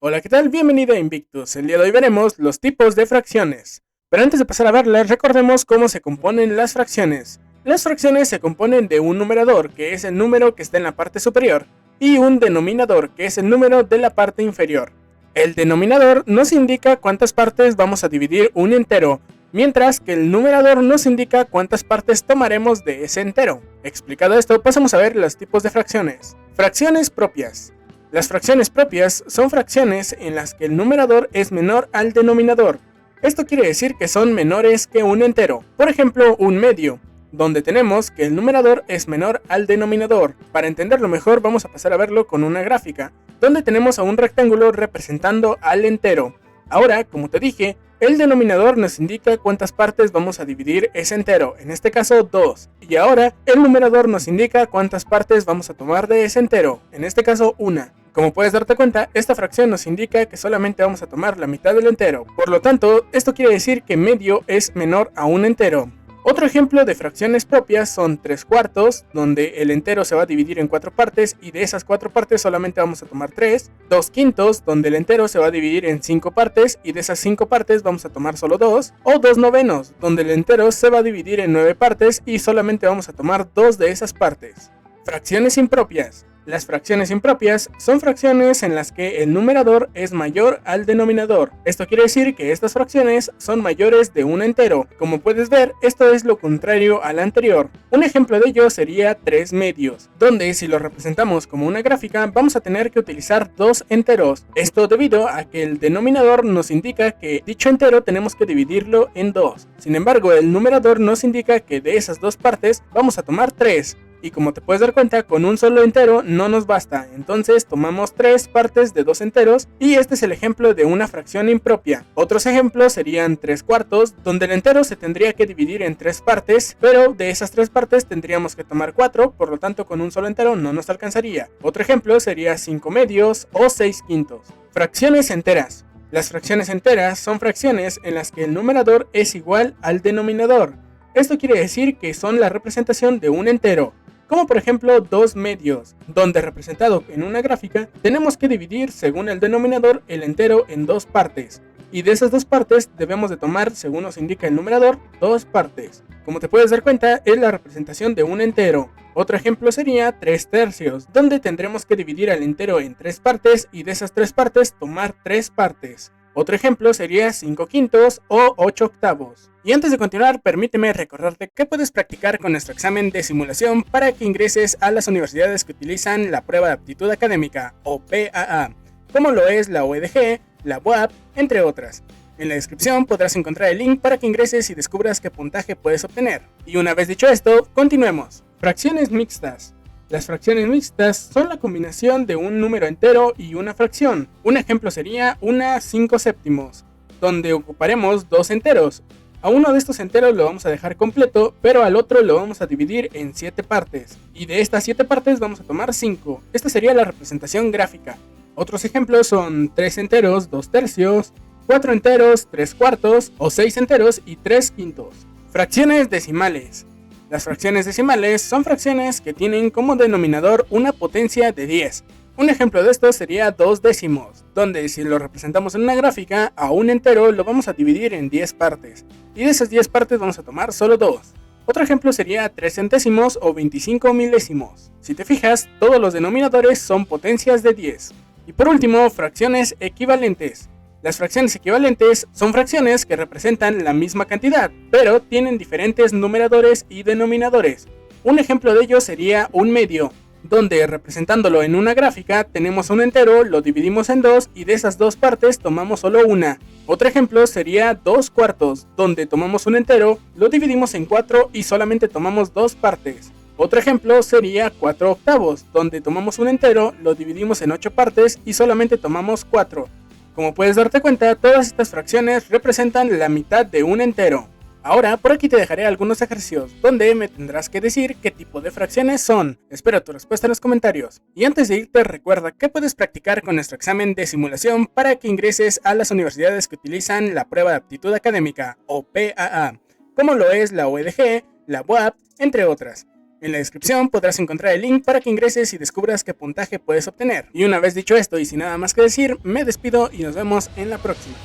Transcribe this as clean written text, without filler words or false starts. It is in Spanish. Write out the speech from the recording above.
Hola, ¿qué tal? Bienvenido a Invictus. El día de hoy veremos los tipos de fracciones. Pero antes de pasar a verlas, recordemos cómo se componen las fracciones. Las fracciones se componen de un numerador, que es el número que está en la parte superior, y un denominador, que es el número de la parte inferior. El denominador nos indica cuántas partes vamos a dividir un entero, mientras que el numerador nos indica cuántas partes tomaremos de ese entero. Explicado esto, pasamos a ver los tipos de fracciones. Fracciones propias. Las fracciones propias son fracciones en las que el numerador es menor al denominador. Esto quiere decir que son menores que un entero. Por ejemplo, un medio, donde tenemos que el numerador es menor al denominador. Para entenderlo mejor, vamos a pasar a verlo con una gráfica, donde tenemos a un rectángulo representando al entero. Ahora, como te dije, el denominador nos indica cuántas partes vamos a dividir ese entero, en este caso 2. Y ahora, el numerador nos indica cuántas partes vamos a tomar de ese entero, en este caso 1. Como puedes darte cuenta, esta fracción nos indica que solamente vamos a tomar la mitad del entero. Por lo tanto, esto quiere decir que medio es menor a un entero. Otro ejemplo de fracciones propias son 3 cuartos, donde el entero se va a dividir en 4 partes y de esas 4 partes solamente vamos a tomar 3. 2 quintos, donde el entero se va a dividir en 5 partes y de esas 5 partes vamos a tomar solo 2. O 2 novenos, donde el entero se va a dividir en 9 partes y solamente vamos a tomar 2 de esas partes. Fracciones impropias. Las fracciones impropias son fracciones en las que el numerador es mayor al denominador. Esto quiere decir que estas fracciones son mayores de un entero. Como puedes ver, esto es lo contrario al anterior. Un ejemplo de ello sería 3 medios, donde si lo representamos como una gráfica vamos a tener que utilizar 2 enteros. Esto debido a que el denominador nos indica que dicho entero tenemos que dividirlo en 2. Sin embargo, el numerador nos indica que de esas 2 partes vamos a tomar 3. Y como te puedes dar cuenta, con un solo entero no nos basta, entonces tomamos 3 partes de 2 enteros y este es el ejemplo de una fracción impropia. Otros ejemplos serían 3 cuartos, donde el entero se tendría que dividir en 3 partes, pero de esas 3 partes tendríamos que tomar 4, por lo tanto con un solo entero no nos alcanzaría. Otro ejemplo sería 5 medios o 6 quintos. Fracciones enteras. Las fracciones enteras son fracciones en las que el numerador es igual al denominador. Esto quiere decir que son la representación de un entero, como por ejemplo 2 medios, donde representado en una gráfica tenemos que dividir según el denominador el entero en 2 partes, y de esas 2 partes debemos de tomar, según nos indica el numerador, 2 partes. Como te puedes dar cuenta, es la representación de un entero. Otro ejemplo sería 3 tercios, donde tendremos que dividir el entero en 3 partes y de esas 3 partes tomar 3 partes. Otro ejemplo sería 5 quintos o 8 octavos. Y antes de continuar, permíteme recordarte que puedes practicar con nuestro examen de simulación para que ingreses a las universidades que utilizan la prueba de aptitud académica, o PAA, como lo es la UEDG, la UAP, entre otras. En la descripción podrás encontrar el link para que ingreses y descubras qué puntaje puedes obtener. Y una vez dicho esto, continuemos. Fracciones mixtas. Las fracciones mixtas son la combinación de un número entero y una fracción. Un ejemplo sería una 5 séptimos, donde ocuparemos 2 enteros. A uno de estos enteros lo vamos a dejar completo, pero al otro lo vamos a dividir en 7 partes. Y de estas 7 partes vamos a tomar 5. Esta sería la representación gráfica. Otros ejemplos son 3 enteros, 2 tercios, 4 enteros, 3 cuartos, o 6 enteros y 3 quintos. Fracciones decimales. Las fracciones decimales son fracciones que tienen como denominador una potencia de 10. Un ejemplo de esto sería 2 décimos, donde si lo representamos en una gráfica, a un entero lo vamos a dividir en 10 partes, y de esas 10 partes vamos a tomar solo 2. Otro ejemplo sería 3 centésimos o 25 milésimos. Si te fijas, todos los denominadores son potencias de 10. Y por último, fracciones equivalentes. Las fracciones equivalentes son fracciones que representan la misma cantidad, pero tienen diferentes numeradores y denominadores. Un ejemplo de ello sería un medio, donde representándolo en una gráfica tenemos un entero, lo dividimos en 2 y de esas 2 partes tomamos solo una. Otro ejemplo sería 2 cuartos, donde tomamos un entero, lo dividimos en 4 y solamente tomamos 2 partes. Otro ejemplo sería 4 octavos, donde tomamos un entero, lo dividimos en 8 partes y solamente tomamos 4. Como puedes darte cuenta, todas estas fracciones representan la mitad de un entero. Ahora, por aquí te dejaré algunos ejercicios, donde me tendrás que decir qué tipo de fracciones son. Espero tu respuesta en los comentarios. Y antes de irte, recuerda que puedes practicar con nuestro examen de simulación para que ingreses a las universidades que utilizan la prueba de aptitud académica, o PAA, como lo es la UEDG, la UAP, entre otras. En la descripción podrás encontrar el link para que ingreses y descubras qué puntaje puedes obtener. Y una vez dicho esto y sin nada más que decir, me despido y nos vemos en la próxima.